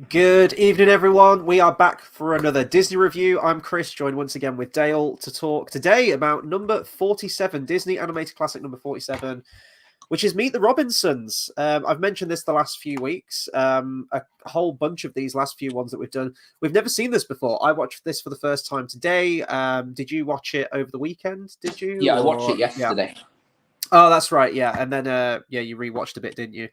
Good evening, everyone. We are back for another Disney review. I'm Chris, joined once again with Dale to talk today about number 47, Disney Animated Classic number 47, which is Meet the Robinsons. I've mentioned this the last few weeks, a whole bunch of these last few ones that we've done. We've never seen this before. I watched this for the first time today. Did you watch it over the weekend? Did you? Yeah, I watched it yesterday. Yeah. Oh, that's right. Yeah. And then, you rewatched a bit, didn't you?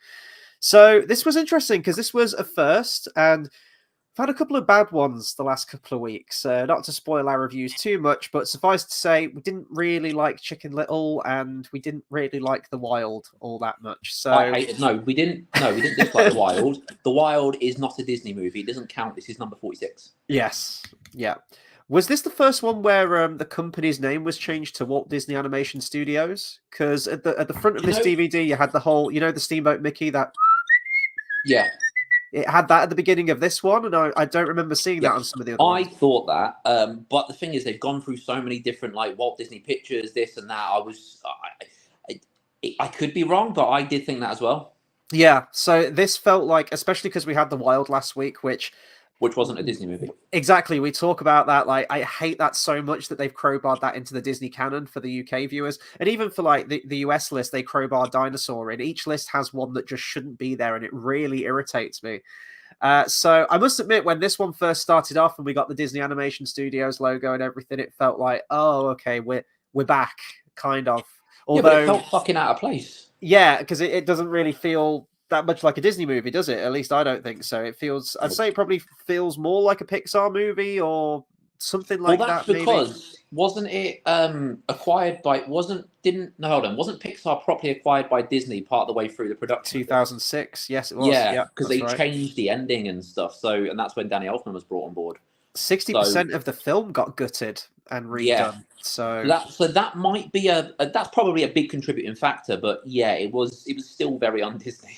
So this was interesting because this was a first, and I've had a couple of bad ones the last couple of weeks. Not to spoil our reviews too much, but suffice to say, we didn't really like Chicken Little, and we didn't really like The Wild all that much. So I hated. No, we didn't dislike The Wild. The Wild is not a Disney movie. It doesn't count. This is number 46. Yes, yeah. Was this the first one where the company's name was changed to Walt Disney Animation Studios? Because at the front of this DVD, you had the whole, the Steamboat Mickey that. Yeah. It had that at the beginning of this one, and I don't remember seeing that on some of the other ones. I thought that, but the thing is, they've gone through so many different, like, Walt Disney Pictures, this and that. I could be wrong, but I did think that as well. Yeah, so this felt like, especially because we had The Wild last week, which wasn't a Disney movie. Exactly. We talk about that. Like, I hate that so much that they've crowbarred that into the Disney canon for the UK viewers. And even for like the US list, they crowbar Dinosaur in. Each list has one that just shouldn't be there, and it really irritates me. So I must admit, when this one first started off and we got the Disney Animation Studios logo and everything, it felt like, oh, okay, we're back, kind of. Although, but it felt fucking out of place. Yeah, because it doesn't really feel that much like a Disney movie, does it? At least I don't think so. It feels, I'd say it probably feels more like a Pixar movie or something like that. Well, that's because wasn't it acquired by, wasn't Pixar properly acquired by Disney part of the way through the production? 2006, yes it was. Yeah, because they changed the ending and stuff. So, and that's when Danny Elfman was brought on board. 60% of the film got gutted and redone. Yeah. So that might be that's probably a big contributing factor, but yeah, it was still very un-Disney.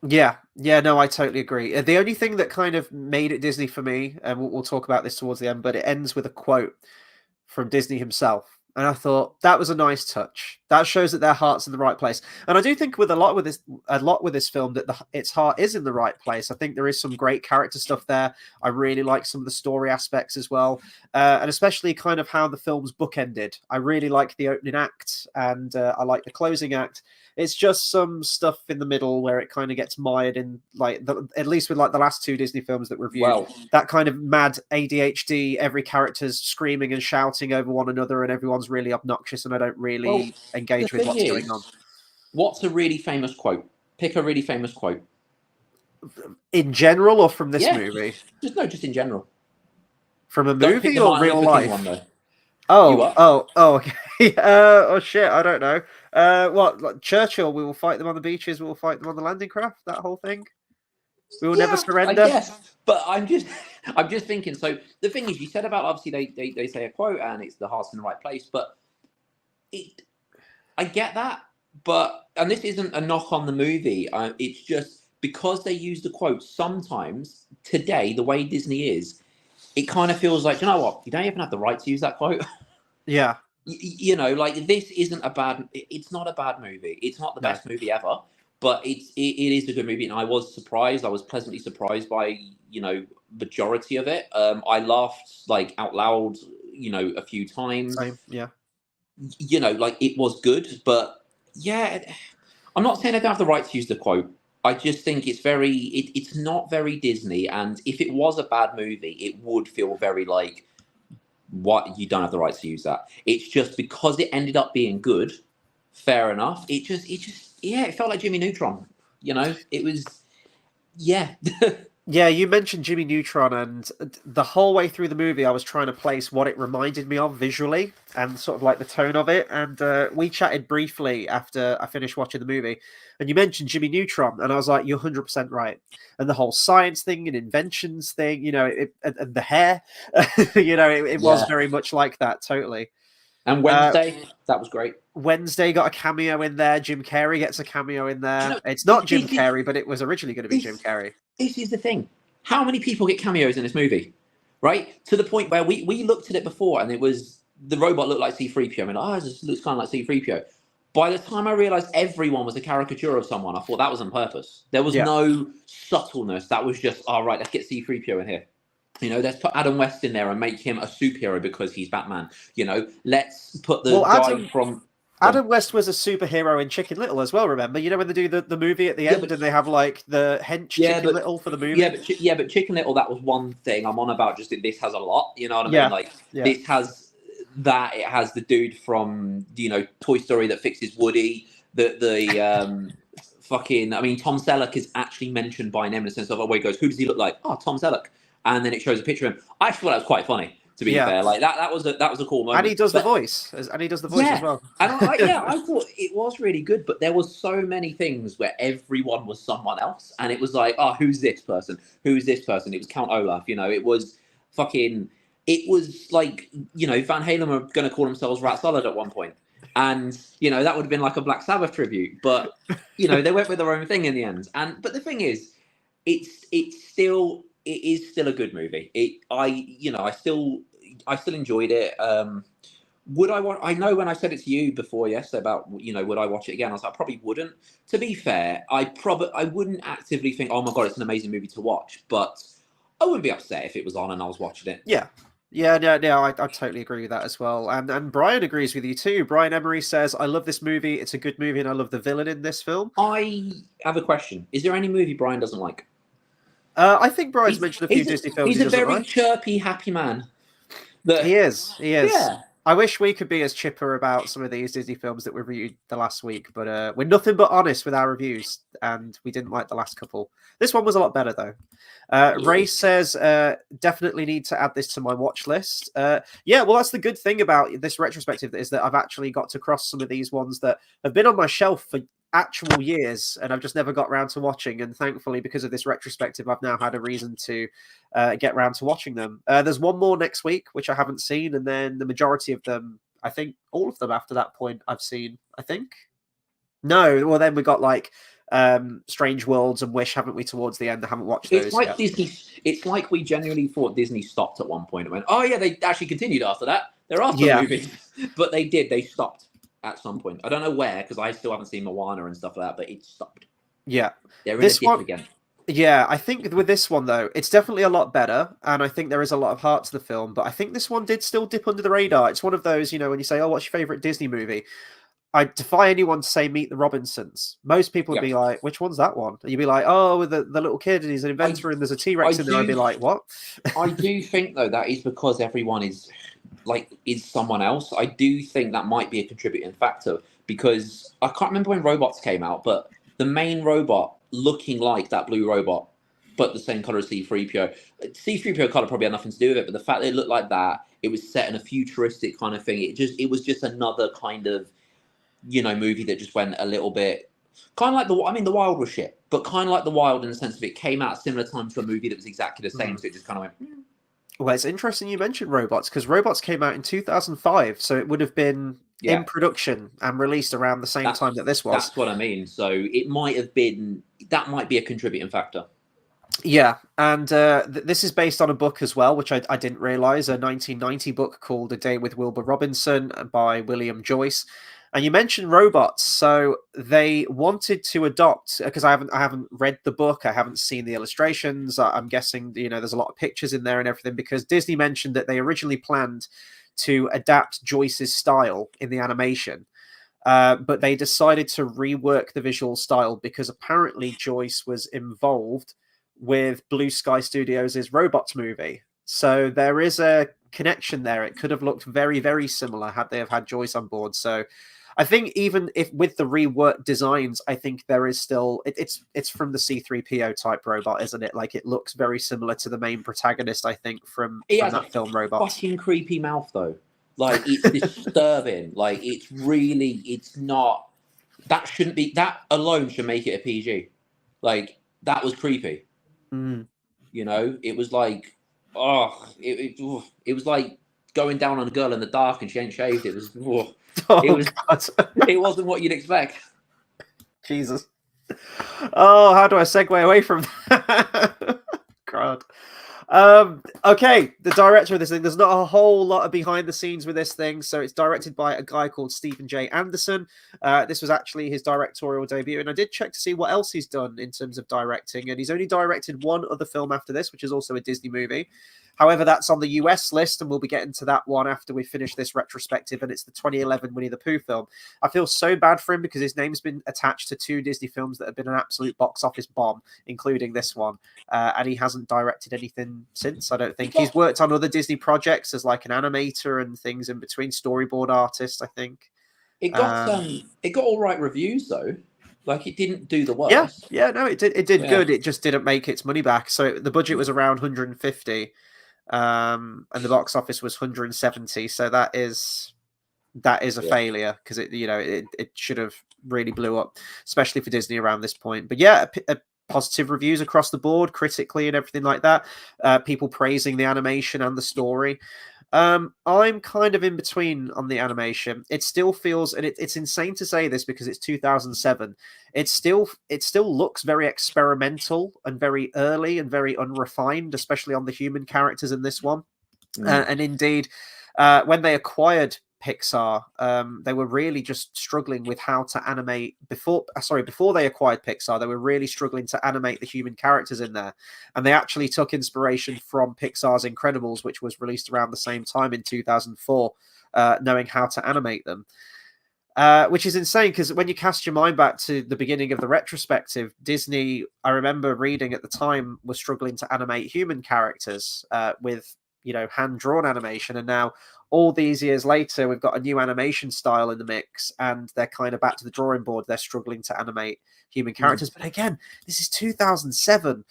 Yeah, no, I totally agree. The only thing that kind of made it Disney for me, and we'll talk about this towards the end, but it ends with a quote from Disney himself. And I thought that was a nice touch. That shows that their heart's in the right place. And I do think with a lot with this film that its heart is in the right place. I think there is some great character stuff there. I really like some of the story aspects as well, and especially kind of how the film's bookended. I really like the opening act, and I like the closing act. It's just some stuff in the middle where it kind of gets mired in, like, at least with like the last two Disney films that reviewed, that kind of mad ADHD, every character's screaming and shouting over one another and everyone's really obnoxious and I don't really engage with what's going on. What's a really famous quote? Pick a really famous quote. In general or from this movie? Just in general. From a movie or real life? One, okay. Oh shit, I don't know. What, like Churchill? We will fight them on the beaches. We will fight them on the landing craft. That whole thing. We will never surrender. Yes, but I'm just thinking. So the thing is, you said about obviously they say a quote and it's the heart's in the right place, but I get that, and this isn't a knock on the movie. It's just because they use the quote sometimes today, the way Disney is, it kind of feels like, you know what, you don't even have the right to use that quote. Yeah. Like this isn't it's not a bad movie. It's not the best movie ever, but it is a good movie. And I was pleasantly surprised by, majority of it. I laughed like out loud, a few times. Same, yeah. Like it was good, but yeah, I'm not saying I don't have the right to use the quote. I just think it's not very Disney. And if it was a bad movie, it would feel very like, what, you don't have the right to use that. It's just because it ended up being good, fair enough. It felt like Jimmy Neutron. It was, yeah. Yeah, you mentioned Jimmy Neutron, and the whole way through the movie, I was trying to place what it reminded me of visually and sort of like the tone of it. And we chatted briefly after I finished watching the movie, and you mentioned Jimmy Neutron, and I was like, you're 100% right. And the whole science thing and inventions thing, and the hair, it was very much like that, totally. And Wednesday, that was great. Wednesday got a cameo in there. Jim Carrey gets a cameo in there. It's not Jim Carrey, but it was originally going to be Jim Carrey. This is the thing. How many people get cameos in this movie? Right? To the point where we looked at it before and it was, the robot looked like C-3PO. I mean, this looks kind of like C-3PO. By the time I realised everyone was a caricature of someone, I thought that was on purpose. There was Yeah. no subtleness. That was just, all right, let's get C-3PO in here. You know, let's put Adam West in there and make him a superhero because he's Batman. You know, let's put the guy from... Adam West was a superhero in Chicken Little as well, remember? You know when they do the movie at the end and they have like the hench Chicken Little for the movie? But Chicken Little, that was one thing. I'm on about just that this has a lot, you know what I mean? Like, this has that, it has the dude from, you know, Toy Story that fixes Woody, fucking, I mean, Tom Selleck is actually mentioned by name in the sense of, where he goes, who does he look like? Oh, Tom Selleck. And then it shows a picture of him. I actually thought that was quite funny, to be fair. Like, that was a cool moment. And he does the voice. And he does the voice as well. And I thought it was really good, but there was so many things where everyone was someone else. And it was like, oh, who's this person? Who's this person? It was Count Olaf, you know, it was fucking... It was like, you know, Van Halen were going to call themselves Rat Salad at one point. And, you know, that would have been like a Black Sabbath tribute. But, you know, they went with their own thing in the end. But the thing is, it is still a good movie. I still enjoyed it. I know when I said it to you before, yes, about, you know, would I watch it again? I was like, I probably wouldn't. To be fair, I wouldn't actively think, oh my God, it's an amazing movie to watch. But I wouldn't be upset if it was on and I was watching it. Yeah, no, I totally agree with that as well. And Brian agrees with you too. Brian Emery says, I love this movie. It's a good movie and I love the villain in this film. I have a question. Is there any movie Brian doesn't like? I think Brian's mentioned a few Disney films. He's a very chirpy, happy man. He is. Yeah. I wish we could be as chipper about some of these Disney films that we reviewed the last week, but we're nothing but honest with our reviews, and we didn't like the last couple. This one was a lot better, though. Ray says, definitely need to add this to my watch list. Yeah, well, that's the good thing about this retrospective, is that I've actually got to cross some of these ones that have been on my shelf for actual years, and I've just never got around to watching. And thankfully, because of this retrospective, I've now had a reason to get around to watching them. There's one more next week, which I haven't seen, and then the majority of them, I think all of them after that point, I've seen. I think no. Well, then we got like Strange Worlds and Wish, haven't we? Towards the end, I haven't watched those. It's like yet. Disney. It's like we genuinely thought Disney stopped at one point and went, "Oh yeah, they actually continued after that. There are some movies," but they did. They stopped at some point. I don't know where, because I still haven't seen Moana and stuff like that, but it stopped. Yeah. They're in a dip again. Yeah, I think with this one, though, it's definitely a lot better, and I think there is a lot of heart to the film, but I think this one did still dip under the radar. It's one of those, you know, when you say, oh, what's your favourite Disney movie? I defy anyone to say Meet the Robinsons. Most people would be like, which one's that one? And you'd be like, oh, with the little kid, and he's an inventor, and there's a T-Rex in there. I'd be like, what? I do think, though, that is because everyone is someone else. I do think that might be a contributing factor, because I can't remember when Robots came out, but the main robot looking like that blue robot, but the same color as C-3PO. C-3PO color probably had nothing to do with it, but the fact that it looked like that, it was set in a futuristic kind of thing. It was just another kind of, you know, movie that just went a little bit kind of like the Wild was shit, but kind of like The Wild in the sense of it came out at similar time to a movie that was exactly the same, so it just kind of went. Well, it's interesting you mentioned Robots, because Robots came out in 2005, so it would have been in production and released around the same time that this was. That's what I mean. So it might have been, that might be a contributing factor. Yeah, and this is based on a book as well, which I didn't realize, a 1990 book called A Day with Wilbur Robinson by William Joyce. And you mentioned Robots, so they wanted to adopt, because I haven't read the book, I haven't seen the illustrations. I'm guessing, you know, there's a lot of pictures in there and everything, because Disney mentioned that they originally planned to adapt Joyce's style in the animation, but they decided to rework the visual style because apparently Joyce was involved with Blue Sky Studios' Robots movie. So there is a connection there. It could have looked very, very similar had they have had Joyce on board. So I think even if with the reworked designs, I think there is still it's from the C-3PO type robot, isn't it? Like it looks very similar to the main protagonist, I think, from that film Robots. Fucking creepy mouth though. Like it's disturbing. Like it's not. That shouldn't be. That alone should make it a PG. Like that was creepy. You know, it was like, it was like going down on a girl in the dark and she ain't shaved. It was. It wasn't what you'd expect. Jesus. Oh, how do I segue away from that? God. Okay, the director of this thing. There's not a whole lot of behind the scenes with this thing. So it's directed by a guy called Stephen J. Anderson. This was actually his directorial debut, and I did check to see what else he's done in terms of directing, and he's only directed one other film after this, which is also a Disney movie. However, that's on the US list, and we'll be getting to that one after we finish this retrospective, and it's the 2011 Winnie the Pooh film. I feel so bad for him because his name's been attached to two Disney films that have been an absolute box office bomb, including this one. And he hasn't directed anything since, I don't think. He's worked on other Disney projects as like an animator and things in between, storyboard artist, I think. It got all right reviews though. Like it didn't do the Yeah, worst. yeah, no, it did good. It just didn't make its money back. So the budget was around 150, and the box office was 170. So that is a failure because it should have really blew up, especially for Disney around this point. But yeah, positive reviews across the board, critically and everything like that. People praising the animation and the story. I'm kind of in between on the animation. It still feels, and it's insane to say this because it's 2007. It still looks very experimental and very early and very unrefined, especially on the human characters in this one. And indeed, when they acquired Pixar, they were really just struggling with how to animate before they acquired Pixar. They were really struggling to animate the human characters in there, and they actually took inspiration from Pixar's Incredibles, which was released around the same time in 2004, knowing how to animate them. Which is insane because when you cast your mind back to the beginning of the retrospective, Disney, I remember reading at the time, was struggling to animate human characters with hand-drawn animation, and now all these years later we've got a new animation style in the mix and they're kind of back to the drawing board. They're struggling to animate human characters, but again, this is 2007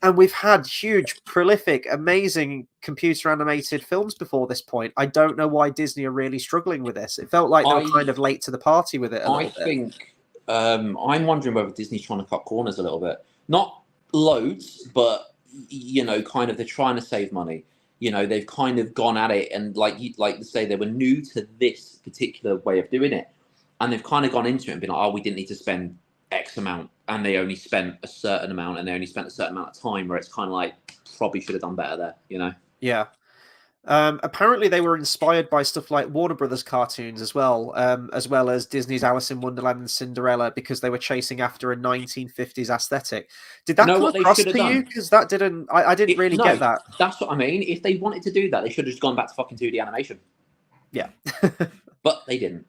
and we've had huge, prolific, amazing computer animated films before this point. I don't know why Disney are really struggling with this. It felt like they were kind of late to the party with it a little bit. I think I'm wondering whether Disney's trying to cut corners a little bit, not loads, but kind of they're trying to save money. They've kind of gone at it, and like to say, they were new to this particular way of doing it, and they've kind of gone into it and been like, oh, we didn't need to spend X amount, and they only spent a certain amount, and they only spent a certain amount of time, where it's kind of like, probably should have done better there, Yeah. Apparently they were inspired by stuff like Warner Brothers cartoons as well as Disney's Alice in Wonderland and Cinderella, because they were chasing after a 1950s aesthetic. Did that come across to you? Because that didn't, I didn't really get that. That's what I mean. If they wanted to do that, they should have just gone back to fucking 2D animation. Yeah. But they didn't.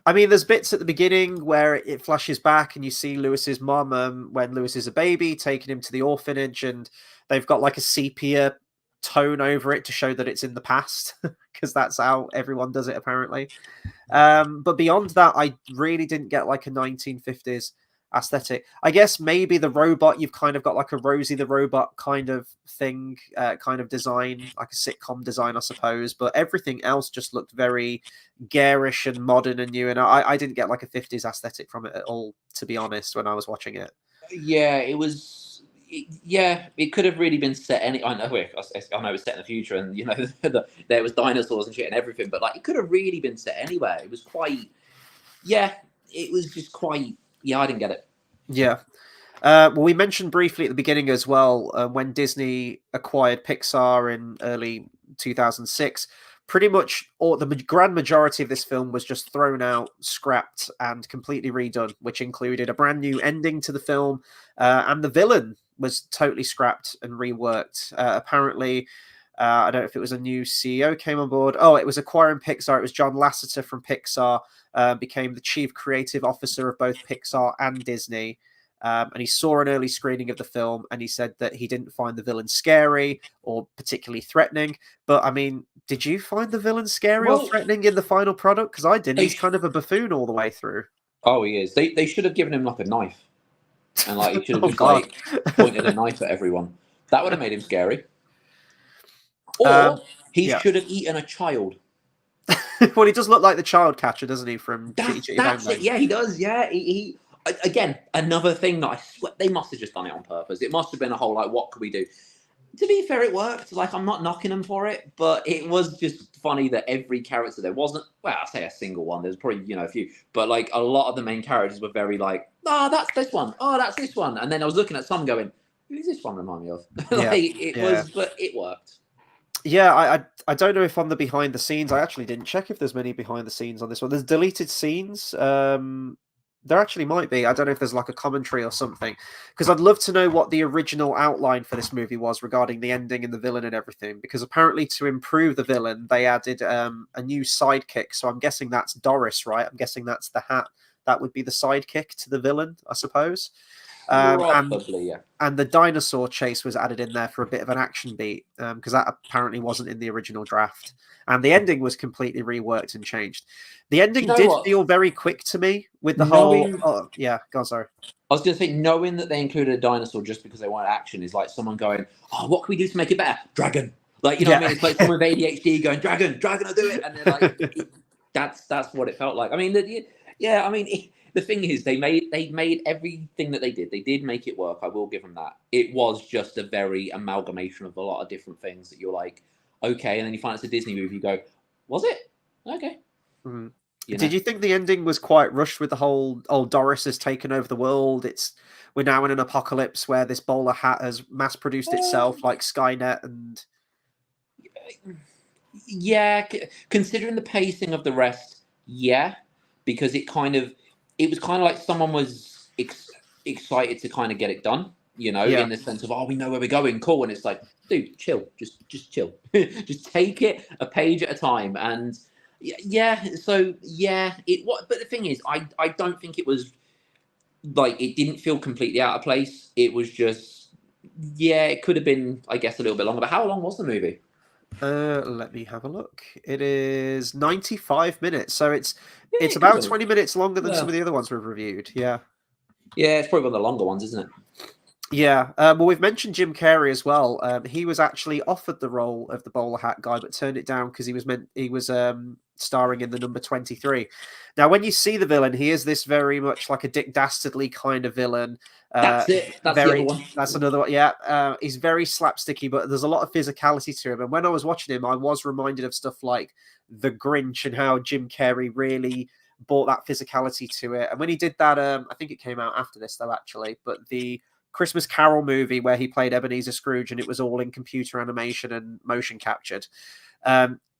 I mean, there's bits at the beginning where it flashes back and you see Lewis's mom when Lewis is a baby, taking him to the orphanage, and they've got like a sepia tone over it to show that it's in the past, because that's how everyone does it apparently. But beyond that, I really didn't get like a 1950s aesthetic. I guess maybe the robot, you've kind of got like a Rosie the Robot kind of thing, kind of design, like a sitcom design, I suppose, but everything else just looked very garish and modern and new, and I didn't get like a 50s aesthetic from it at all, to be honest, when I was watching it. Yeah, it was. It could have really been set. I know it was set in the future, and there was dinosaurs and shit and everything. But like, it could have really been set anywhere. It was quite. Yeah, it was just quite. Yeah, I didn't get it. Yeah. Well, we mentioned briefly at the beginning as well, when Disney acquired Pixar in early 2006. Pretty much the grand majority of this film was just thrown out, scrapped, and completely redone, which included a brand new ending to the film, and the villain was totally scrapped and reworked. Apparently, I don't know if it was a new CEO came on board. Oh, it was acquiring Pixar. It was John Lasseter from Pixar, became the chief creative officer of both Pixar and Disney. And he saw an early screening of the film, and he said that he didn't find the villain scary or particularly threatening. But I mean, did you find the villain scary or threatening in the final product? Because I didn't. He's kind of a buffoon all the way through. Oh, he is. They should have given him like a knife, and like he should have just like pointed a knife at everyone. That would have made him scary. Or he should have eaten a child. Well, he does look like the child catcher, doesn't he? From that's it. Yeah, he does. Yeah, he again, another thing that I swear they must have just done it on purpose. It must have been a whole like, what could we do? To be fair, it worked. Like, I'm not knocking them for it, but it was just funny that every character, there wasn't, well, I say a single one. There's probably, a few, but like a lot of the main characters were very like, oh, that's this one. Oh, that's this one. And then I was looking at some going, Who's this one remind me of? Yeah, Like it yeah. was, but it worked. Yeah, I don't know if on the behind the scenes, I actually didn't check if there's many behind the scenes on this one. There's deleted scenes. There actually might be. I don't know if there's like a commentary or something, because I'd love to know what the original outline for this movie was regarding the ending and the villain and everything. Because apparently, to improve the villain, they added a new sidekick. So I'm guessing that's Doris, right? I'm guessing that's the hat. That would be the sidekick to the villain, I suppose. Um, and Probably, yeah. and the dinosaur chase was added in there for a bit of an action beat, because that apparently wasn't in the original draft, and the ending was completely reworked and changed. The Do you ending know did what? feel very quick to me with the whole, Knowing, oh yeah, go on, sorry. I was going to say, knowing that they included a dinosaur just because they wanted action is like someone going, "Oh, what can we do to make it better? Dragon." Like, you know what I Yeah. mean? It's like someone with ADHD going, "Dragon, dragon, I'll do it," and they're like, that's what it felt like. I mean, yeah. I mean, the thing is, they made everything that they did. They did make it work. I will give them that. It was just a very amalgamation of a lot of different things that you're like, okay, and then you find it's a Disney movie. You go, was it? Okay, Mhm. you know. Did you think the ending was quite rushed with the whole, oh, Doris has taken over the world, we're now in an apocalypse where this bowler hat has mass produced itself like Skynet, and Yeah, considering the pacing of the rest, yeah, because it was kind of like someone was excited to kind of get it done, you know, yeah. in the sense of, oh, we know where we're going, cool, and it's like, dude, chill, just chill, just take it a page at a time, and yeah, so yeah, it what, but the thing is, I don't think it was like it didn't feel completely out of place. It was just, yeah, it could have been, I guess, a little bit longer. But how long was the movie? Let me have a look. It is 95 minutes, so Yeah, it's it could have about been. 20 minutes longer than some Yeah. of the other ones we've reviewed. Yeah. Yeah, it's probably one of the longer ones, isn't it? Yeah. Well, we've mentioned Jim Carrey as well. He was actually offered the role of the bowler hat guy, but turned it down because he was starring in the number 23. Now, when you see the villain, he is this very much like a Dick Dastardly kind of villain. That's it. That's the other Very, one. that's another one. Yeah. He's very slapsticky, but there's a lot of physicality to him. And when I was watching him, I was reminded of stuff like The Grinch and how Jim Carrey really brought that physicality to it. And when he did that, I think it came out after this though, actually, but the Christmas Carol movie where he played Ebenezer Scrooge and it was all in computer animation and motion captured.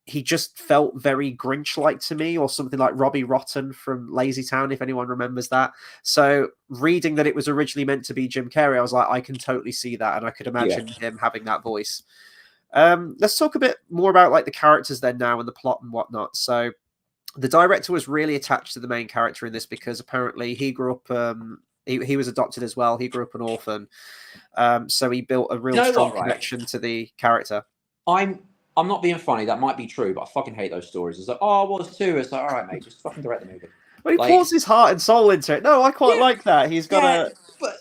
He just felt very Grinch-like to me, or something like Robbie Rotten from Lazy Town, if anyone remembers that. So reading that it was originally meant to be Jim Carrey, I was like, I can totally see that, and I could Yeah. imagine him having that voice. Let's talk a bit more about like the characters then now and the plot and whatnot. So the director was really attached to the main character in this because apparently he grew up he was adopted as well. He grew up an orphan. So he built a You real know strong what, right? connection to the character. I'm I'm not being funny. That might be true, but I fucking hate those stories. It's like, oh, I was too. It's like, all right, mate, just fucking direct the movie. But he Like, pours his heart and soul into it. No, I quite yeah, like that. He's got yeah, a but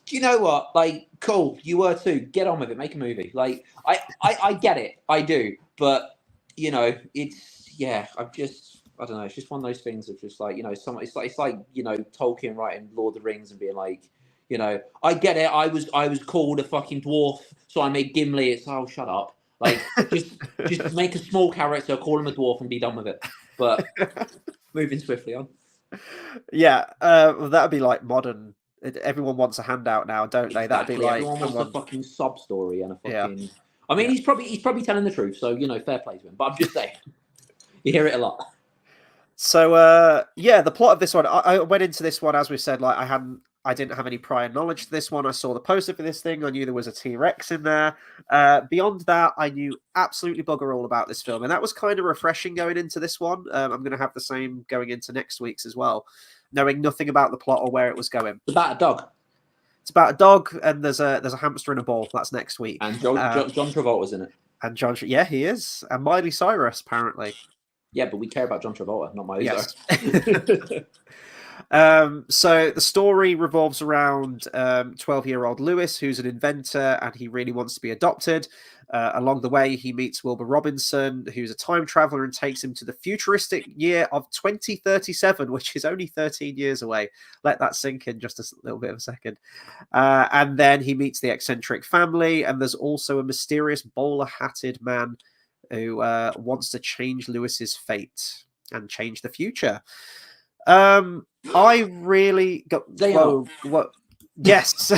do you know what? Like, cool, you were too. Get on with it. Make a movie. Like, I get it. I do. But you know, it's yeah. I don't know. It's just one of those things of just like, you know, some. It's like you know, Tolkien writing Lord of the Rings and being like, you know, I get it. I was called a fucking dwarf, so I made Gimli. It's oh, shut up. Like, just make a small character, call him a dwarf, and be done with it. But moving swiftly on. yeah. Well, that'd be like modern. Everyone wants a handout now, don't they? That'd be Exactly. like, Everyone come wants a on, fucking sub story and a yeah, fucking. I mean, yeah. he's probably telling the truth, so you know, fair play to him. But I'm just saying, you hear it a lot. So yeah, the plot of this one, I went into this one as we said, like I didn't have any prior knowledge to this one. I saw the poster for this thing. I knew there was a T-Rex in there. Beyond that, I knew absolutely bugger all about this film, and that was kind of refreshing going into this one. I'm going to have the same going into next week's as well, knowing nothing about the plot or where it was going. It's about a dog. It's about a dog, and there's a hamster in a ball. That's next week. And John Travolta's in it. And John, yeah, he is, and Miley Cyrus apparently. Yeah, but we care about John Travolta, not Miley Yes. Cyrus. So the story revolves around 12-year-old Lewis, who's an inventor, and he really wants to be adopted. Along the way, he meets Wilbur Robinson, who's a time traveler, and takes him to the futuristic year of 2037, which is only 13 years away. Let that sink in just a little bit of a second. And then he meets the eccentric family, and there's also a mysterious bowler-hatted man who wants to change Lewis's fate and change the future. I really got They whoa, what? Yes.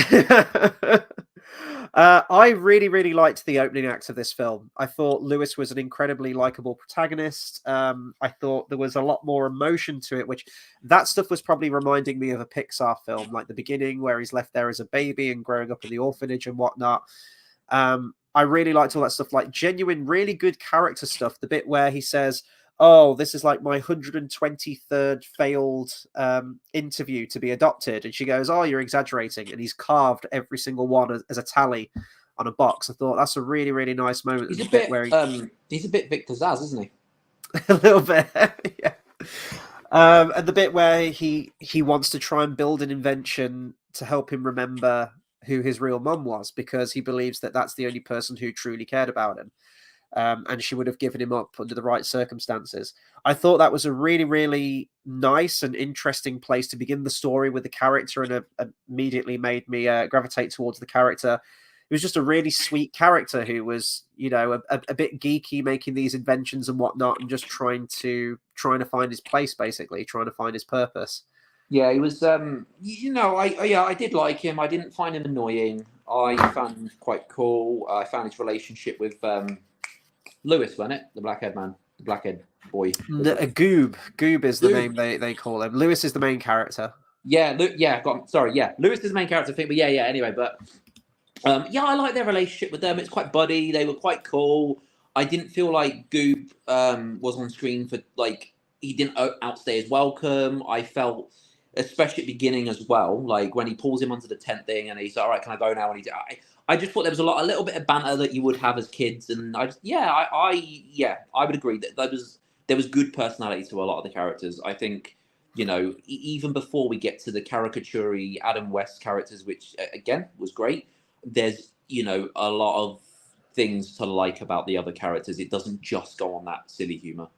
I really, really liked the opening act of this film. I thought Lewis was an incredibly likable protagonist. I thought there was a lot more emotion to it, which that stuff was probably reminding me of a Pixar film, like the beginning where he's left there as a baby and growing up in the orphanage and whatnot. I really liked all that stuff, like genuine, really good character stuff. The bit where he says, "Oh, this is like my 123rd failed interview to be adopted," and she goes, "Oh, you're exaggerating," and he's carved every single one as a tally on a box. I thought that's a really, really nice moment. He's The a bit bit where he's a bit Victor Zaz, isn't he? a little bit, yeah. And the bit where he wants to try and build an invention to help him remember who his real mum was, because he believes that that's the only person who truly cared about him. And she would have given him up under the right circumstances. I thought that was a really, really nice and interesting place to begin the story with the character, and immediately made me gravitate towards the character. He was just a really sweet character who was, a bit geeky, making these inventions and whatnot, and just trying to find his place, basically trying to find his purpose. Yeah, he was. I did like him. I didn't find him annoying. I found him quite cool. I found his relationship with Lewis, wasn't it? The blackhead man, the blackhead boy. Goob is the Goob. name they call him. Lewis is the main character. Yeah, Lewis is the main character thing, but yeah. Anyway, but I like their relationship with them. It's quite buddy. They were quite cool. I didn't feel like Goob was on screen for like he didn't outstay his welcome. I felt, especially at the beginning as well, like when he pulls him onto the tent thing and he's all right, can I go now? And I just thought there was a little bit of banter that you would have as kids, and I would agree that there was good personality to a lot of the characters. I think, even before we get to the caricature Adam West characters, which again was great. There's a lot of things to like about the other characters. It doesn't just go on that silly humor.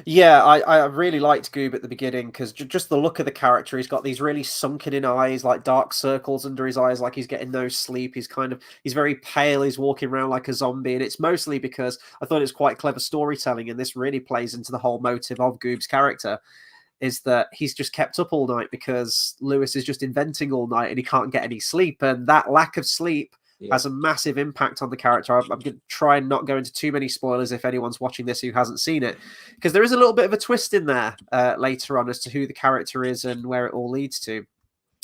Yeah, I really liked Goob at the beginning because just the look of the character. He's got these really sunken in eyes, like dark circles under his eyes, like he's getting no sleep. He's very pale. He's walking around like a zombie, and it's mostly because I thought it was quite clever storytelling, and this really plays into the whole motive of Goob's character. Is that he's just kept up all night because Lewis is just inventing all night and he can't get any sleep, and that lack of sleep has a massive impact on the character. I'm going to try and not go into too many spoilers if anyone's watching this who hasn't seen it, because there is a little bit of a twist in there later on as to who the character is and where it all leads to.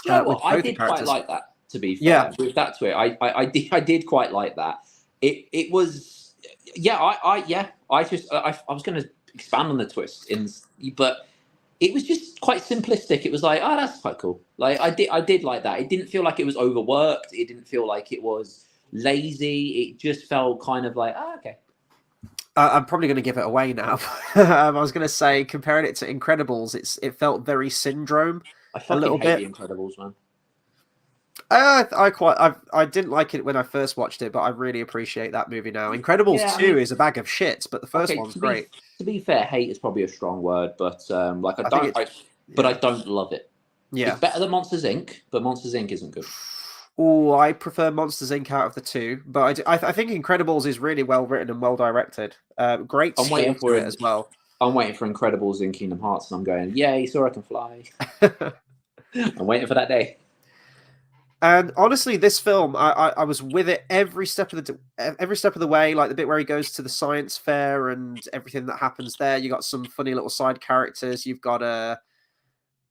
You know what? I did quite like that. To be fair, with that twist, I did quite like that. It was I was going to expand on the twist but it was just quite simplistic. It was like, oh, that's quite cool. Like I did like that. It didn't feel like it was overworked. It didn't feel like it was lazy. It just felt kind of like, oh, okay. I'm probably going to give it away now. I was going to say, comparing it to Incredibles, it felt very Syndrome. I fucking hate the Incredibles, man. I didn't like it when I first watched it, but I really appreciate that movie now. Incredibles 2 is a bag of shit, but the first one's great. To be fair, hate is probably a strong word, but I don't love it. Yeah, it's better than Monsters Inc., but Monsters Inc. isn't good. Oh, I prefer Monsters Inc. out of the two, but I think Incredibles is really well written and well directed. Great score for it as well. I'm waiting for Incredibles in Kingdom Hearts, and I'm going, yay, Sora can fly. I'm waiting for that day. And honestly, this film, I was with it every step of the way. Like the bit where he goes to the science fair and everything that happens there. You got some funny little side characters. You've got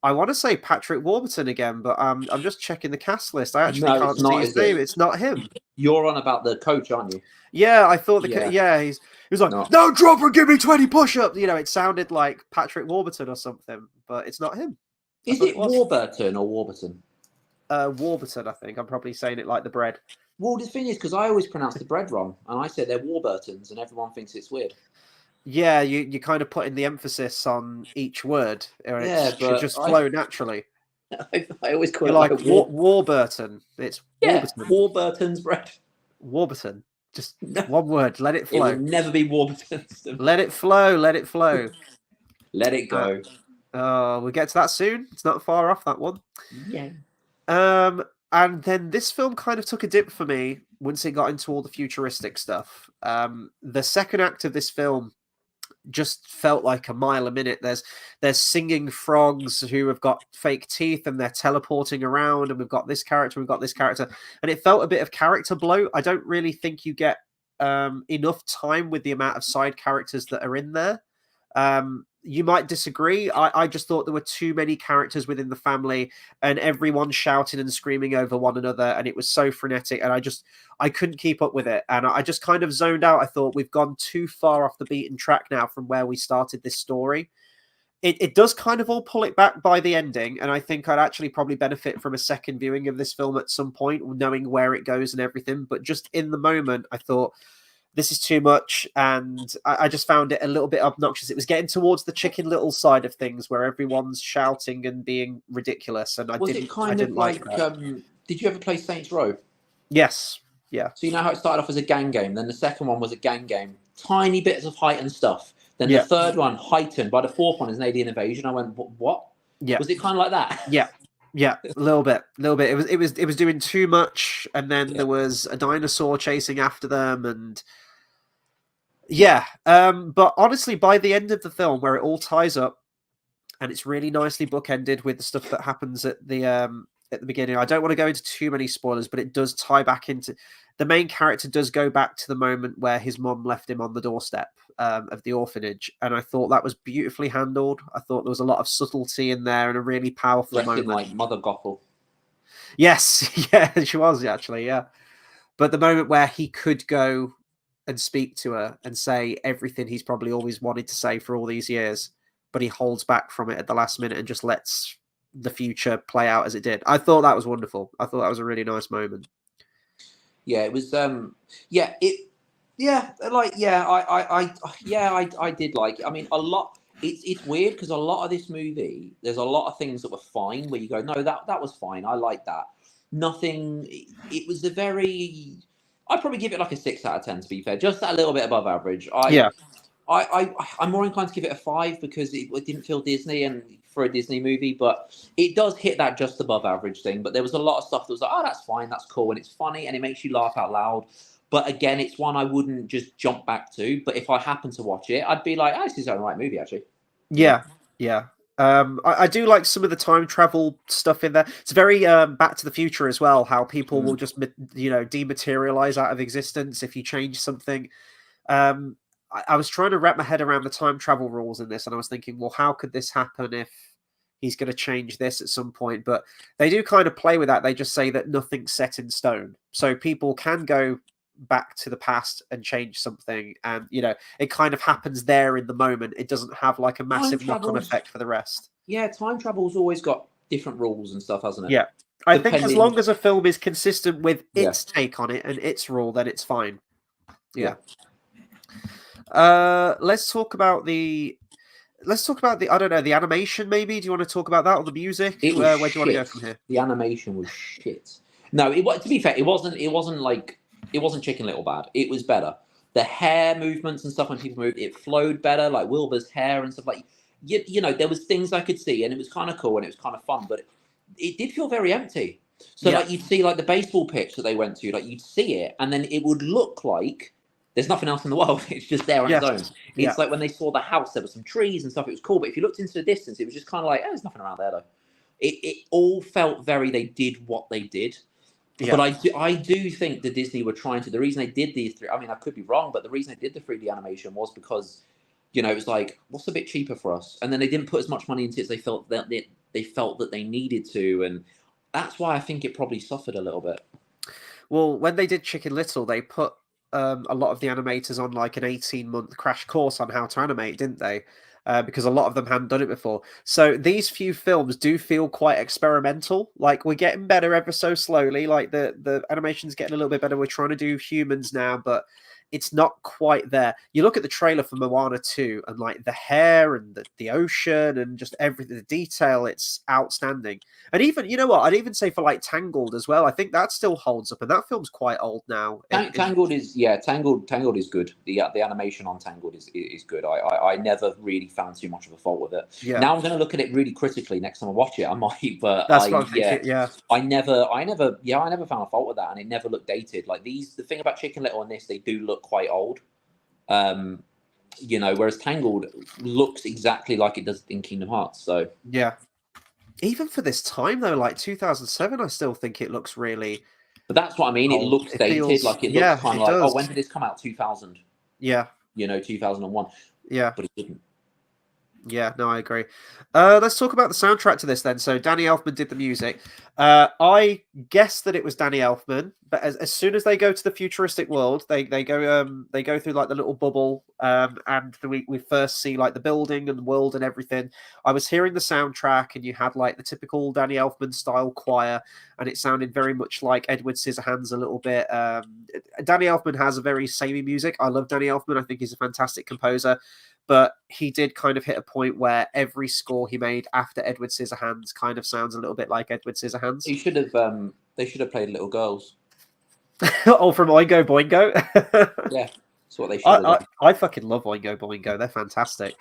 I want to say Patrick Warburton again, but I'm just checking the cast list. I actually can't see his name. It's not him. You're on about the coach, aren't you? Yeah, I thought he was like, no, drop and give me 20 push-ups. It sounded like Patrick Warburton or something, but it's not him. Is it Warburton or Warburton? Warburton, I think. I'm probably saying it like the bread. Well, the thing is, because I always pronounce the bread wrong, and I say they're Warburtons, and everyone thinks it's weird. Yeah, you kind of putting the emphasis on each word, or it should just flow naturally. I always call it like Warburton. It's Warburton. Warburton's bread. Warburton. Just one word. Let it flow. It will never be Warburton's. Let it flow. Let it flow. Let it go. We'll get to that soon. It's not far off, that one. Yeah. And then this film kind of took a dip for me once it got into all the futuristic stuff. The second act of this film just felt like a mile a minute. There's singing frogs who have got fake teeth and they're teleporting around, and we've got this character, and it felt a bit of character bloat. I don't really think you get enough time with the amount of side characters that are in there. You might disagree. I just thought there were too many characters within the family, and everyone shouting and screaming over one another, and it was so frenetic, and I couldn't keep up with it, and I just kind of zoned out. I thought we've gone too far off the beaten track now from where we started this story. It does kind of all pull it back by the ending, and I think I'd actually probably benefit from a second viewing of this film at some point, knowing where it goes and everything. But just in the moment, I thought, this is too much, and I just found it a little bit obnoxious. It was getting towards the Chicken Little side of things, where everyone's shouting and being ridiculous, and I didn't like that. Did you ever play Saints Row? Yes, yeah. So you know how it started off as a gang game, then the second one was a gang game, tiny bits of height and stuff. Then the third one heightened. By the fourth one is an alien invasion. I went, what? Yeah. Was it kind of like that? Yeah, a little bit. It was doing too much, and then there was a dinosaur chasing after them, and but honestly, by the end of the film, where it all ties up, and it's really nicely bookended with the stuff that happens at the beginning. I don't want to go into too many spoilers, but it does tie back into the main character. Does go back to the moment where his mom left him on the doorstep of the orphanage, and I thought that was beautifully handled. I thought there was a lot of subtlety in there and a really powerful moment. Like Mother Gothel. Yes, yeah, she was actually, yeah. But the moment where he could go and speak to her and say everything he's probably always wanted to say for all these years, but he holds back from it at the last minute and just lets the future play out as it did. I thought that was wonderful. I thought that was a really nice moment. Yeah, it was. I did like it. I mean, a lot. It's weird because a lot of this movie, there's a lot of things that were fine where you go, no, that was fine. I like that. Nothing. It was a very. I'd probably give it like a 6 out of 10, to be fair, just a little bit above average. I'm more inclined to give it a 5 because it didn't feel Disney and for a Disney movie, but it does hit that just above average thing. But there was a lot of stuff that was like, oh, that's fine, that's cool, and it's funny and it makes you laugh out loud. But again, it's one I wouldn't just jump back to. But if I happen to watch it, I'd be like, oh, this is an alright movie, actually. Yeah. I do like some of the time travel stuff in there. It's very Back to the Future as well, how people will just, dematerialize out of existence if you change something. I was trying to wrap my head around the time travel rules in this, and I was thinking, well, how could this happen if he's going to change this at some point? But they do kind of play with that. They just say that nothing's set in stone. So people can go back to the past and change something, and it kind of happens there in the moment. It doesn't have like a massive knock-on effect for the rest. Yeah, time travel's always got different rules and stuff, hasn't it? Yeah, I think as long as a film is consistent with its take on it and its rule, then it's fine. Let's talk about the I don't know, the animation maybe. Do you want to talk about that, or the music? Where do you want to go from here? The animation was shit. No, to be fair, it wasn't Chicken Little bad. It was better. The hair movements and stuff when people moved, it flowed better, like Wilbur's hair and stuff. Like there was things I could see, and it was kind of cool and it was kind of fun, but it did feel very empty. So like you'd see like the baseball pitch that they went to, like you'd see it, and then it would look like there's nothing else in the world. It's just there on its own. It's like when they saw the house, there were some trees and stuff. It was cool, but if you looked into the distance, it was just kind of like, there's nothing around there though. It all felt very. They did what they did. Yeah. But I do think that Disney were trying to. The reason they did these three, I mean, I could be wrong, but the reason they did the 3D animation was because, it was like, what's a bit cheaper for us? And then they didn't put as much money into it as they felt that they needed to, and that's why I think it probably suffered a little bit. Well, when they did Chicken Little, they put a lot of the animators on like an 18-month crash course on how to animate, didn't they? Because a lot of them hadn't done it before. So these few films do feel quite experimental. Like we're getting better ever so slowly. Like the animation's getting a little bit better. We're trying to do humans now, but it's not quite there. You look at the trailer for Moana 2 and like the hair and the ocean and just everything, the detail, it's outstanding. And even, you know what, I'd even say for like Tangled as well. I think that still holds up, and that film's quite old now. Tangled is good. The animation on Tangled is good. I never really found too much of a fault with it. Yeah. Now I'm going to look at it really critically next time I watch it. I might, but that's what I'm thinking, yeah. I never found a fault with that, and it never looked dated. Like the thing about Chicken Little and this, they do look quite old. You know, whereas Tangled looks exactly like it does in Kingdom Hearts. So Yeah. Even for this time though, like 2007, I still think it looks really but that's what I mean. It old. looks It dated. feels, Like it looks yeah, kind of it like, oh, does. when did this come out? 2000. Yeah, You know, 2001. yeah. But it didn't. Yeah, no, I agree. Let's talk about the soundtrack to this then. So Danny Elfman did the music. I guessed that it was Danny Elfman, but as soon as they go to the futuristic world, they go through like the little bubble, and we first see like the building and the world and everything. I was hearing the soundtrack, and you had like the typical Danny Elfman style choir, and it sounded very much like Edward Scissorhands a little bit. Danny Elfman has a very samey music. I love Danny Elfman. I think he's a fantastic composer. But he did kind of hit a point where every score he made after Edward Scissorhands kind of sounds a little bit like Edward Scissorhands. He should have. They should have played Little Girls. Oh, from Oingo Boingo. Yeah, that's what they should have done. I fucking love Oingo Boingo. They're fantastic.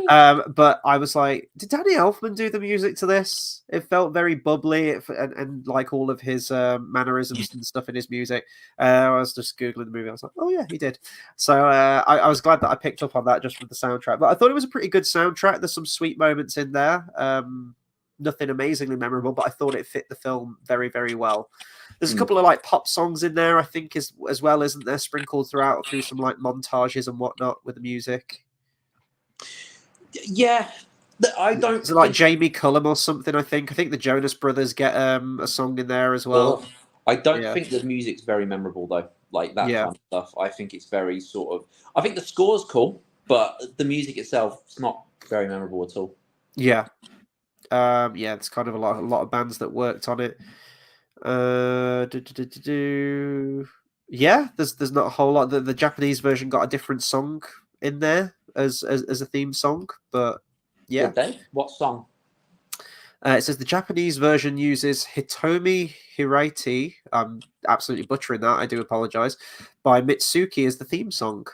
But I was like, did Danny Elfman do the music to this? It felt very bubbly, and like all of his mannerisms and stuff in his music. I was just googling the movie. I was like, oh yeah, he did. So I was glad that I picked up on that just with the soundtrack. But I thought it was a pretty good soundtrack. There's some sweet moments in there. Nothing amazingly memorable, but I thought it fit the film very, very well. There's a couple of like pop songs in there, I think, as well, isn't there? Sprinkled through some like montages and whatnot with the music. Yeah, I don't. Is it like Jamie Cullum or something? I think the Jonas Brothers get a song in there as well. I don't Yeah. think the music's very memorable though. Like that Yeah. kind of stuff. I think it's very sort of. I think the score's cool, but the music itself is not very memorable at all. Yeah. Yeah, it's kind of a lot of bands that worked on it. Yeah, there's not a whole lot. The Japanese version got a different song in there as a theme song, but yeah. Did they? What song? It says the Japanese version uses Hitomi Hiraiti. I'm absolutely butchering that. I do apologize. By Mitsuki as the theme song.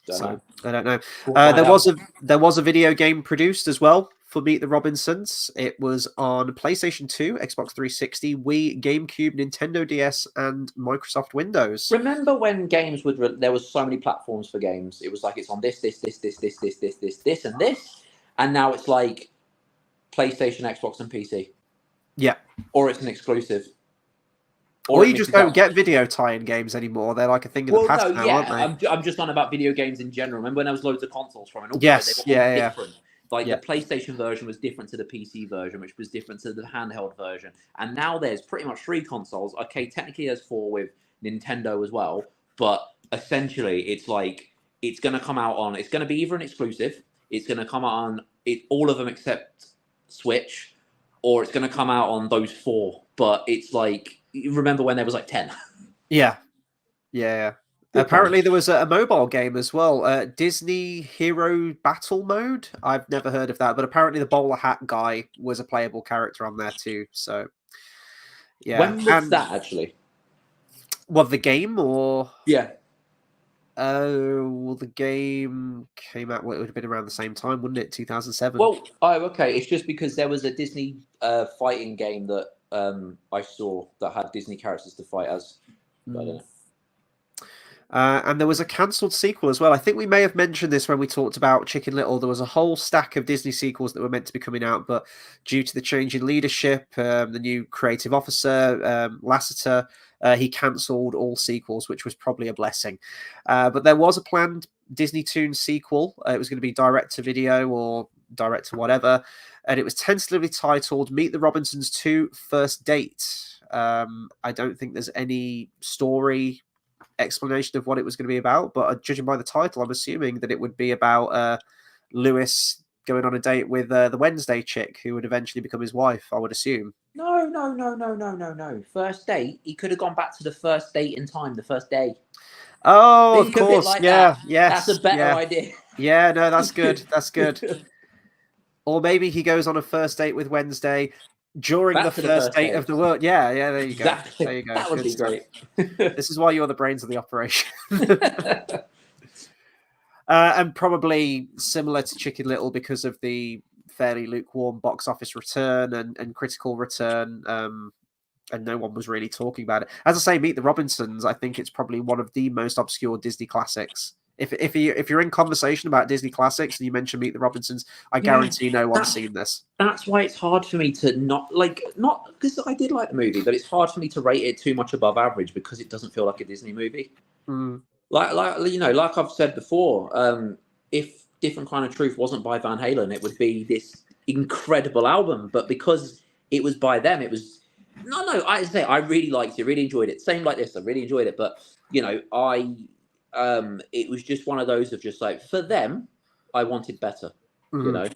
Don't know. I don't know. We'll there was a video game produced as well for Meet the Robinsons. It was on PlayStation 2, Xbox 360, Wii, GameCube, Nintendo DS, and Microsoft Windows. Remember when games would there was so many platforms for games? It was like it's on this, and this, and now it's like PlayStation, Xbox, and PC. Yeah. Or it's an exclusive. Or you just don't get video tie-in games anymore. They're like a thing of the past now, aren't they? I'm just on about video games in general. Remember when there was loads of consoles from it? Yes, they were all yeah. different. Like the PlayStation version was different to the PC version, which was different to the handheld version. And now there's pretty much 3 consoles. Okay, technically there's 4 with Nintendo as well, but essentially it's like it's going to come out on. It's going to be either an exclusive. It's going to come out on all of them except Switch, or it's going to come out on those 4. But it's like. Remember when there was like 10? Yeah. Apparently there was a mobile game as well, Disney Hero Battle Mode. I've never heard of that, but apparently the bowler hat guy was a playable character on there too. So yeah. When was that actually? What, the game or? Yeah. Oh, well, the game came out. Well, it would have been around the same time, wouldn't it? 2007. Well, okay. It's just because there was a Disney fighting game that I saw that had Disney characters to fight as. I don't know. And there was a cancelled sequel as well. I think we may have mentioned this when we talked about Chicken Little. There was a whole stack of Disney sequels that were meant to be coming out, but due to the change in leadership, the new creative officer, Lasseter, he cancelled all sequels, which was probably a blessing. But there was a planned Disney Toon sequel. It was going to be direct to video or direct to whatever. And it was tentatively titled Meet the Robinsons 2 First Date. I don't think there's any story explanation of what it was going to be about, but judging by the title, I'm assuming that it would be about Lewis going on a date with the Wednesday chick who would eventually become his wife, I would assume. No. First date? He could have gone back to the first date in time, the first day. Oh, of course. Like yes. That's a better idea. Yeah, no, that's good. That's good. Or maybe he goes on a first date with Wednesday during the first date of the world. Yeah, there you go. Exactly. There you go. That would be great. This is why you're the brains of the operation. And probably similar to Chicken Little because of the fairly lukewarm box office return and critical return. And no one was really talking about it. As I say, Meet the Robinsons, I think it's probably one of the most obscure Disney classics If you're in conversation about Disney classics and you mention Meet the Robinsons, I Yeah, guarantee no one's seen this. that's why it's hard for me to not because I did like the movie, but it's hard for me to rate it too much above average because it doesn't feel like a Disney movie. Mm. Like I've said before, if Different Kind of Truth wasn't by Van Halen, it would be this incredible album. But because it was by them, it was no. I say I really liked it, really enjoyed it. Same like this, I really enjoyed it. But it was just one of those of just like for them, I wanted better. You Mm. know,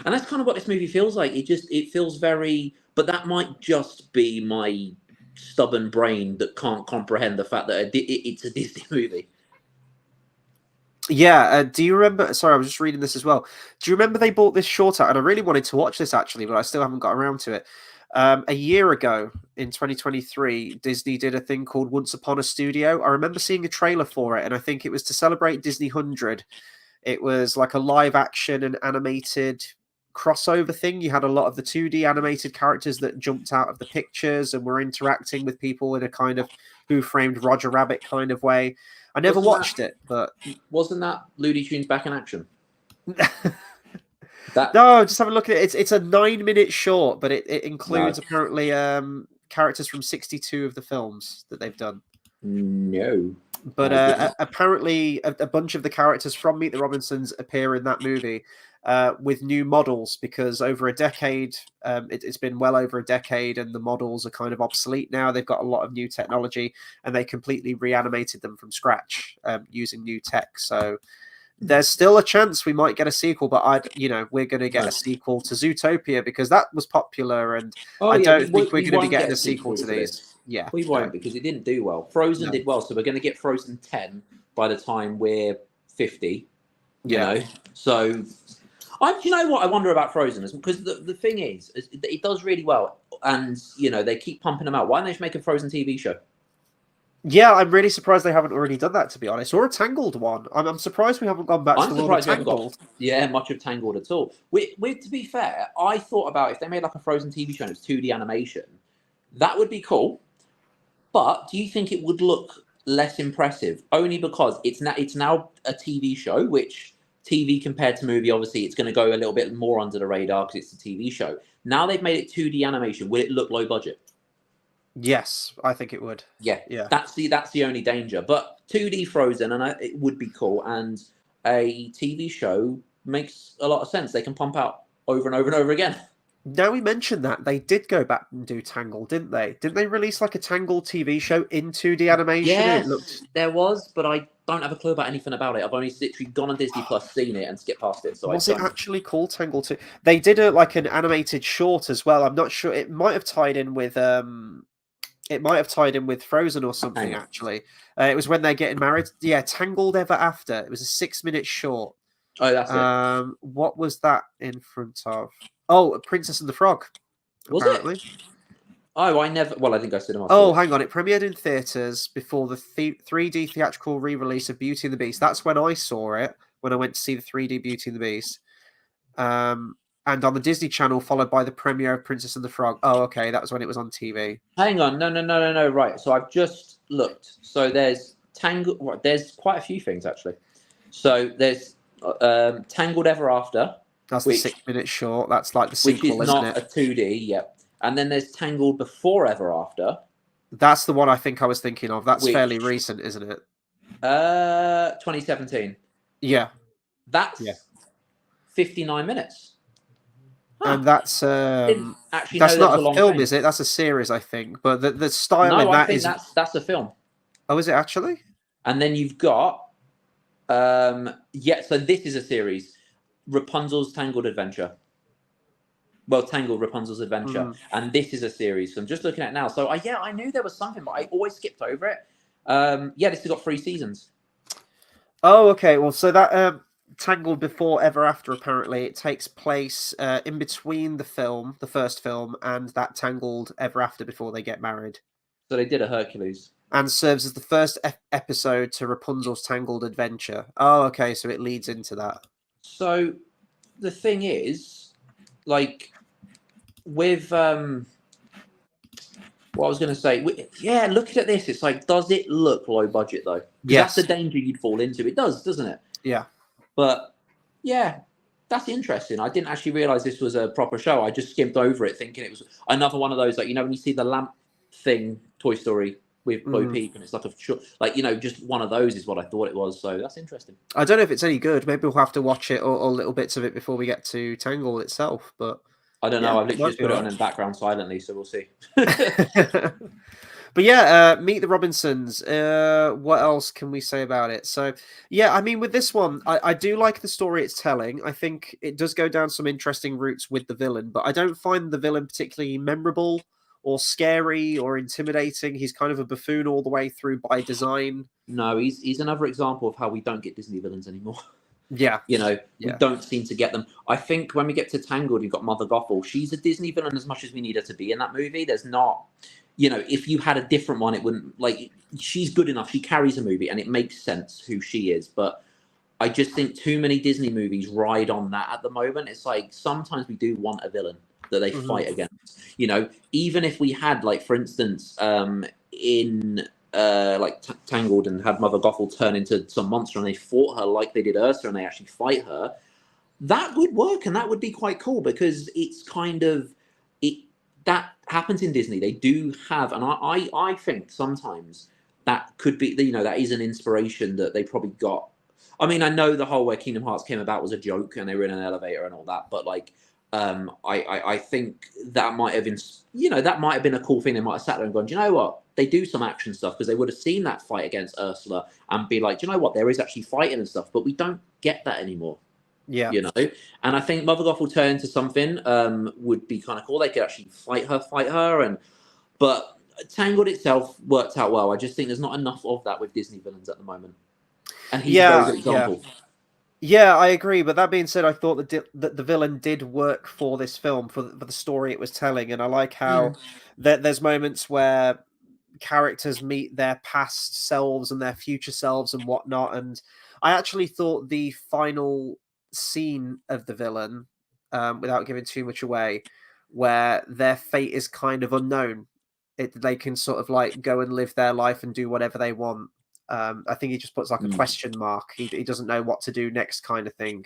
and that's kind of what this movie feels like. It feels very, but that might just be my stubborn brain that can't comprehend the fact that it's a Disney movie. Yeah, do you remember? Sorry, I was just reading this as well. Do you remember they bought this short out? And I really wanted to watch this actually, but I still haven't got around to it. A year ago in 2023, Disney did a thing called Once Upon a Studio. I remember seeing a trailer for it, and I think it was to celebrate Disney 100. It was like a live action and animated crossover thing. You had a lot of the 2D animated characters that jumped out of the pictures and were interacting with people in a kind of Who Framed Roger Rabbit kind of way. I never watched it, but wasn't that Looney Tunes back in action? That no, just have a look at it. It's a 9-minute short, but it includes No. apparently characters from 62 of the films that they've done. No. But apparently, a bunch of the characters from Meet the Robinsons appear in that movie with new models because over a decade, it's been well over a decade, and the models are kind of obsolete now. They've got a lot of new technology, and they completely reanimated them from scratch using new tech. So there's still a chance we might get a sequel, but we're going to get a sequel to Zootopia because that was popular, and I don't think we're going to be getting a sequel to these. Yeah, we won't because it didn't do well. Frozen did well, so we're going to get Frozen 10 by the time we're 50. You know, so you know what I wonder about Frozen is because the thing is it does really well, and they keep pumping them out. Why don't they just make a Frozen TV show? Yeah, I'm really surprised they haven't already done that, to be honest, or a Tangled one. I'm surprised we haven't gone back to the world of Tangled. Much of Tangled at all. To be fair, I thought about if they made like a Frozen TV show and it's 2D animation, that would be cool. But do you think it would look less impressive? Only because it's now a TV show, which TV compared to movie, obviously, it's going to go a little bit more under the radar because it's a TV show. Now they've made it 2D animation. Will it look low budget? Yes, I think it would. Yeah. That's the only danger. But 2D Frozen, and it would be cool. And a TV show makes a lot of sense. They can pump out over and over and over again. Now we mentioned that, they did go back and do Tangled, didn't they? Didn't they release like a Tangled TV show in 2D animation? Yes, there was, but I don't have a clue about anything about it. I've only literally gone on Disney Plus, seen it, and skipped past it. So was it actually called Tangled 2? They did like an animated short as well. I'm not sure. It might have tied in with Frozen or something. Actually, it was when they're getting married. Yeah, Tangled Ever After. It was a 6-minute short. Oh, that's it. What was that in front of? Oh, Princess and the Frog. Apparently. Was it? Oh, I never. Well, I think I said them. Oh, hang on. It premiered in theaters before the 3D theatrical re-release of Beauty and the Beast. That's when I saw it. When I went to see the 3D Beauty and the Beast. And on the Disney Channel, followed by the premiere of Princess and the Frog. Oh, okay. That was when it was on TV. Hang on. No. Right. So I've just looked. So there's Tangled. There's quite a few things actually. So there's Tangled Ever After. That's the 6-minute short. That's like the sequel, which is not a 2D, yep. And then there's Tangled Before Ever After. That's the one I think I was thinking of. That's fairly recent, isn't it? 2017. Yeah. That's 59 minutes. Huh. And that's not a film, is it? That's a series, I think. But the style in that is that's a film. Oh, is it actually? And then you've got so this is a series. Rapunzel's Tangled Adventure. Well, Tangled Rapunzel's Adventure. And this is a series. So I'm just looking at it now. So I knew there was something, but I always skipped over it. This has got 3 seasons. Oh, okay. Well, so that Tangled Before Ever After, apparently, it takes place in between the first film, and that Tangled Ever After before they get married. So they did a Hercules. And serves as the first episode to Rapunzel's Tangled Adventure. Oh, okay. So it leads into that. So the thing is, like, with What I was going to say, yeah, looking at this, it's like, does it look low budget though? Because that's the Yes. danger you'd fall into. It does, doesn't it? Yeah. But yeah, that's interesting. I didn't actually realize this was a proper show. I just skimmed over it, thinking it was another one of those, like, you know, when you see the lamp thing, Toy Story with Bo Mhm. Peep, and it's like like, you know, just one of those is what I thought it was. So that's interesting. I don't know if it's any good. Maybe we'll have to watch it or little bits of it before we get to Tangled itself. But I don't yeah, know. I've it literally might just be put it alright. on in background silently, so we'll see. But yeah, Meet the Robinsons. What else can we say about it? So yeah, I mean, with this one, I do like the story it's telling. I think it does go down some interesting routes with the villain, but I don't find the villain particularly memorable or scary or intimidating. He's kind of a buffoon all the way through by design. No, he's another example of how we don't get Disney villains anymore. Yeah, You know, we yeah. don't seem to get them. I think when we get to Tangled, you've got Mother Gothel. She's a Disney villain as much as we need her to be in that movie. There's not, you know, if you had a different one, it wouldn't, like, she's good enough. She carries a movie and it makes sense who she is. But I just think too many Disney movies ride on that at the moment. It's like sometimes we do want a villain that they Hmm. fight against. You know, even if we had, like, for instance, in like Tangled and had Mother Gothel turn into some monster and they fought her like they did Ursa and they actually fight her, that would work and that would be quite cool because it's kind of it that happens in Disney. They do have, and I think sometimes that could be, you know, that is an inspiration that they probably got. I mean, I know the whole where Kingdom Hearts came about was a joke and they were in an elevator and all that, but like, I think that might have been, you know, that might have been a cool thing. They might have sat there and gone, do you know what? They do some action stuff because they would have seen that fight against Ursula and be like, do you know what? There is actually fighting and stuff, but we don't get that anymore. Yeah. You know, and I think Mother Goth will turn into something would be kind of cool. They could actually fight her, and but Tangled itself worked out well. I just think there's not enough of that with Disney villains at the moment, and he's a very Yeah, good yeah. example. Yeah, I agree. But that being said, I thought that the villain did work for this film for the story it was telling, and I like how Mm. there's moments where characters meet their past selves and their future selves and whatnot. And I actually thought the final scene of the villain, without giving too much away, where their fate is kind of unknown. They can sort of like go and live their life and do whatever they want. I think he just puts like a Mm. question mark. He doesn't know what to do next, kind of thing.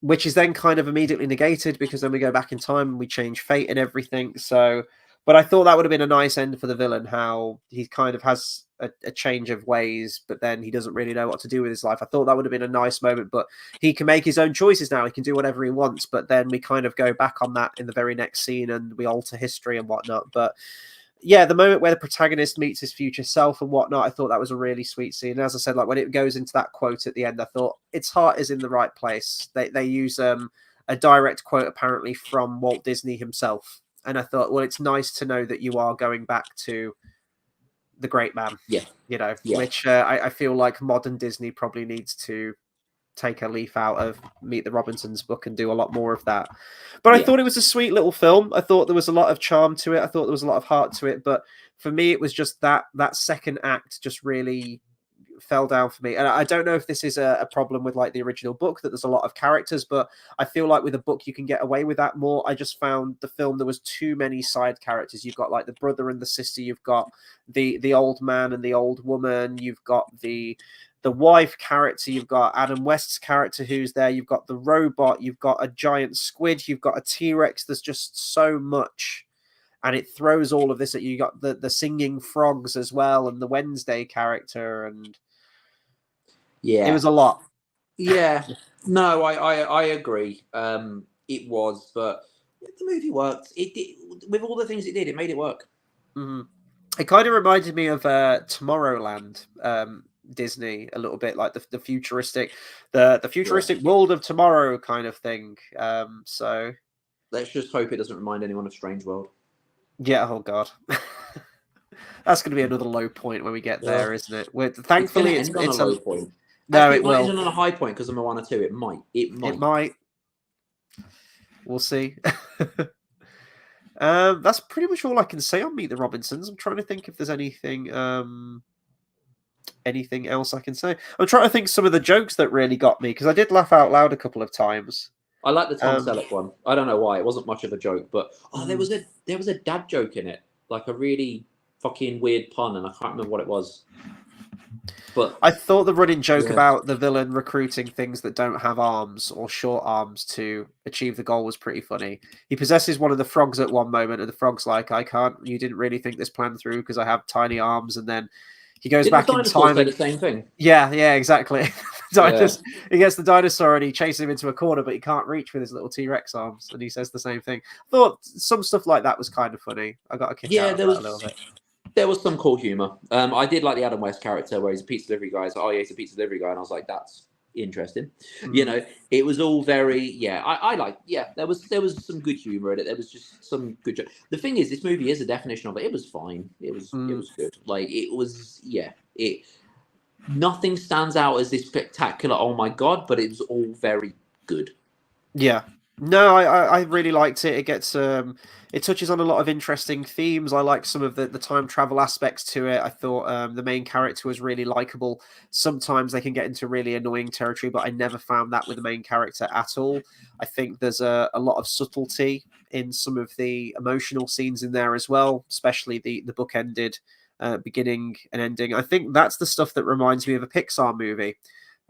Which is then kind of immediately negated because then we go back in time and we change fate and everything. So, but I thought that would have been a nice end for the villain, how he kind of has a change of ways, but then he doesn't really know what to do with his life. I thought that would have been a nice moment, but he can make his own choices now. He can do whatever he wants, but then we kind of go back on that in the very next scene and we alter history and whatnot. But yeah, the moment where the protagonist meets his future self and whatnot, I thought that was a really sweet scene. And as I said, like when it goes into that quote at the end, I thought its heart is in the right place. They use a direct quote apparently from Walt Disney himself, and I thought, well, it's nice to know that you are going back to the great man, Yeah, you know, yeah, which I feel like modern Disney probably needs to take a leaf out of Meet the Robinsons book and do a lot more of that. But I yeah, thought it was a sweet little film. I thought there was a lot of charm to it. I thought there was a lot of heart to it. But for me, it was just that second act just really fell down for me. And I don't know if this is a problem with like the original book, that there's a lot of characters, but I feel like with a book you can get away with that more. I just found the film there was too many side characters. You've got like the brother and the sister, you've got the old man and the old woman, you've got the wife character, you've got Adam West's character who's there, you've got the robot, you've got a giant squid, you've got a T-Rex. There's just so much, and it throws all of this at you. You got the singing frogs as well, and the Wednesday character, and it yeah, was a lot. yeah. No, I agree. It was, but the movie worked. It did with all the things it did. It made it work. Mhm. It kind of reminded me of Tomorrowland, Disney, a little bit like the futuristic, the Yeah. futuristic world of tomorrow kind of thing. So Let's just hope it doesn't remind anyone of Strange World. yeah, oh god, that's going to be another low point when we get Yeah. there, isn't it? It's going Thankfully, to end on a it's a low point. no, Actually, it it might will, end on a high point because I'm a 1 or 2. It might. It it might. might. We'll see. That's pretty much all I can say on Meet the Robinsons. I'm trying to think if there's anything else I can say. I'm trying to think some of the jokes that really got me because I did laugh out loud a couple of times. I like the Tom Um, Selleck one. I don't know why. It wasn't much of a joke, but mm, there was a dad joke in it. like a really fucking weird pun, and I can't remember what it was. But I thought the running joke yeah, about the villain recruiting things that don't have arms or short arms to achieve the goal was pretty funny. He possesses one of the frogs at one moment, and the frog's like, "I can't. You didn't really think this plan through because I have tiny arms." And then he goes didn't the back in dinosaur time say and the same thing? yeah, exactly. Yeah, He gets the dinosaur and he chases him into a corner, but he can't reach with his little T-Rex arms, and he says the same thing. I thought some stuff like that was kind of funny. I got a kick yeah. out of that a little bit. There was some cool humor. I did like the Adam West character where he's a pizza delivery guy. So, oh yeah, he's a pizza delivery guy, and I was like, that's interesting. You know, it was all very I like there was some good humor in it. There was just some good. The thing is, this movie is a definition of it. It was fine. It was good. Like it was it. Nothing stands out as this spectacular. Oh my god! But it was all very good. Yeah. No, I really liked it. It gets it touches on a lot of interesting themes. I like some of the time travel aspects to it. I thought the main character was really likable. Sometimes they can get into really annoying territory, but I never found that with the main character at all. I think there's a lot of subtlety in some of the emotional scenes in there as well, especially the book-ended beginning and ending. I think that's the stuff that reminds me of a Pixar movie.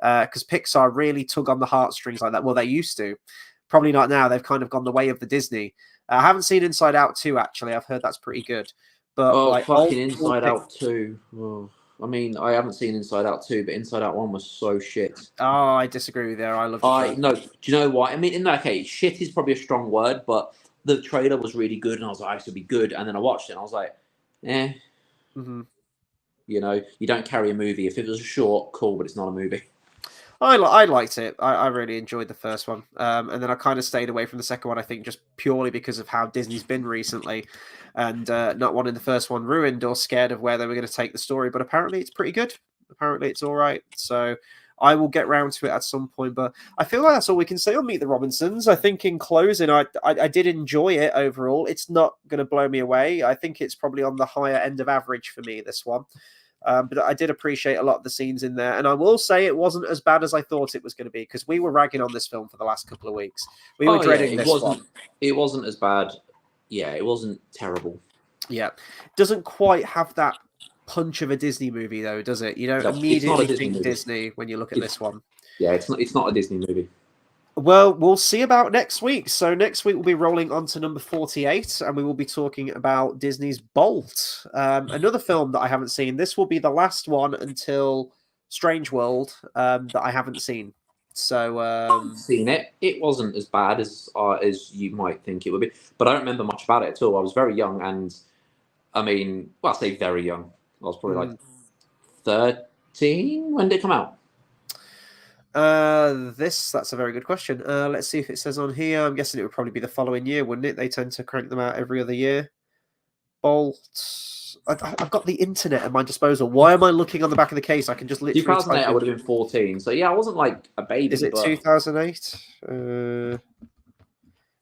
Because Pixar really tug on the heartstrings like that. Well, they used to. Probably not now. They've kind of gone the way of the Disney. I haven't seen Inside Out 2, actually. I've heard that's pretty good. But Oh, like fucking Inside Out 2. Oh, I mean, I haven't seen Inside Out 2, but Inside Out 1 was so shit. Oh, I disagree with you there. I loved it. No, do you know what? I mean, in that case, shit is probably a strong word, but the trailer was really good, and I was like, this will be good. And then I watched it, and I was like, eh. Mm-hmm. You know, you don't carry a movie. If it was short, cool, but it's not a movie. I liked it. I really enjoyed the first one. And then I kind of stayed away from the second one, I think, just purely because of how Disney's been recently and not wanting the first one ruined or scared of where they were going to take the story. But apparently it's pretty good. Apparently it's all right. So I will get round to it at some point. But I feel like that's all we can say on Meet the Robinsons. I think in closing, I did enjoy it overall. It's not going to blow me away. I think it's probably on the higher end of average for me, this one. But I did appreciate a lot of the scenes in there. And I will say it wasn't as bad as I thought it was going to be, because we were ragging on this film for the last couple of weeks. We were dreading this one. It wasn't as bad. Yeah, it wasn't terrible. Yeah. Doesn't quite have that punch of a Disney movie, though, does it? You don't immediately think Disney when you look at this one. Yeah, it's not a Disney movie. Well, we'll see about next week. So next week we'll be rolling on to number 48, and we will be talking about Disney's Bolt, another film that I haven't seen. This will be the last one until Strange World that I haven't seen. So I've seen it. It wasn't as bad as you might think it would be, but I don't remember much about it at all. I was very young, and I mean, well, I say very young. I was probably like 13. When did it come out? That's a very good question. Let's see if it says on here. I'm guessing it would probably be the following year, wouldn't it? They tend to crank them out every other year. Bolt. I've got the internet at my disposal. Why am I looking on the back of the case? I can just literally. 2008. I would have been 14. So yeah, I wasn't like a baby. Is it 2008?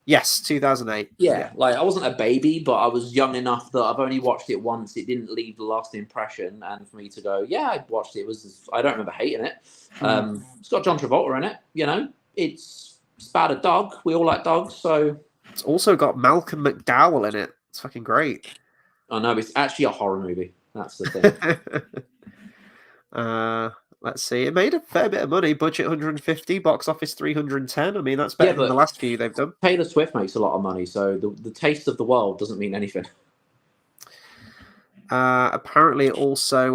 Yes, 2008. Yeah, like I wasn't a baby, but I was young enough that I've only watched it once. It didn't leave the lasting impression, and for me to go, yeah, I watched it. I don't remember hating it. It's got John Travolta in it. You know, it's about a dog. We all like dogs, so it's also got Malcolm McDowell in it. It's fucking great. I know, it's actually a horror movie. That's the thing. Let's see. It made a fair bit of money. Budget 150, box office 310. I mean, that's better than the last few they've done. Taylor Swift makes a lot of money, so the taste of the world doesn't mean anything. Apparently, it also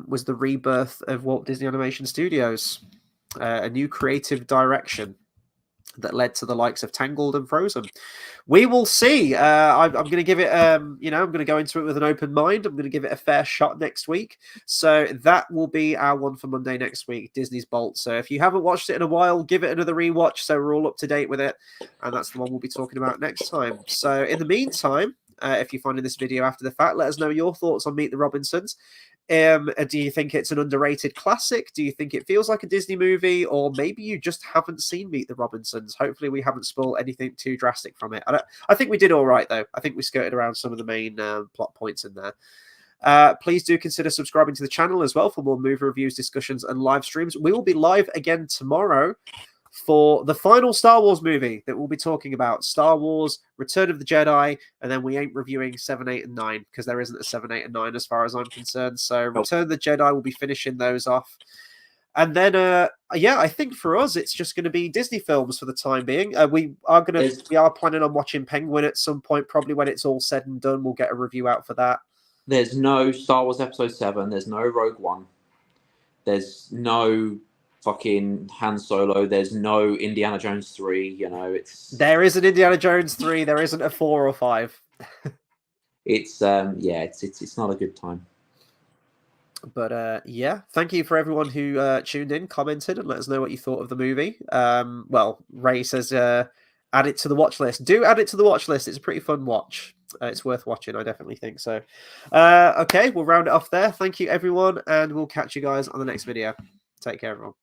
was the rebirth of Walt Disney Animation Studios, a new creative direction that led to the likes of Tangled and Frozen. We will see. I'm going to give it, I'm going to go into it with an open mind. I'm going to give it a fair shot next week. So that will be our one for Monday next week, Disney's Bolt. So if you haven't watched it in a while, give it another rewatch so we're all up to date with it. And that's the one we'll be talking about next time. So in the meantime, if you're finding this video after the fact, let us know your thoughts on Meet the Robinsons. Do you think it's an underrated classic? Do you think it feels like a Disney movie? Or maybe you just haven't seen Meet the Robinsons? Hopefully we haven't spoiled anything too drastic from it. I think we did all right, though. I think we skirted around some of the main plot points in there. Please do consider subscribing to the channel as well for more movie reviews, discussions, and live streams. We will be live again tomorrow for the final Star Wars movie that we'll be talking about, Star Wars Return of the Jedi, and then we ain't reviewing 7, 8, and 9 because there isn't a 7, 8, and 9 as far as I'm concerned. So Return of the Jedi will be finishing those off. And then, yeah, I think for us, it's just going to be Disney films for the time being. We are planning on watching Penguin at some point, probably when it's all said and done. We'll get a review out for that. There's no Star Wars Episode 7. There's no Rogue One. There's no fucking Han Solo. There's no Indiana Jones 3. You know, there is an Indiana Jones 3. There isn't a 4 or 5. It's it's not a good time. But yeah, thank you for everyone who tuned in, commented, and let us know what you thought of the movie. Well, Ray says add it to the watch list. Do add it to the watch list. It's a pretty fun watch. It's worth watching. I definitely think so. Okay, we'll round it off there. Thank you, everyone, and we'll catch you guys on the next video. Take care, everyone.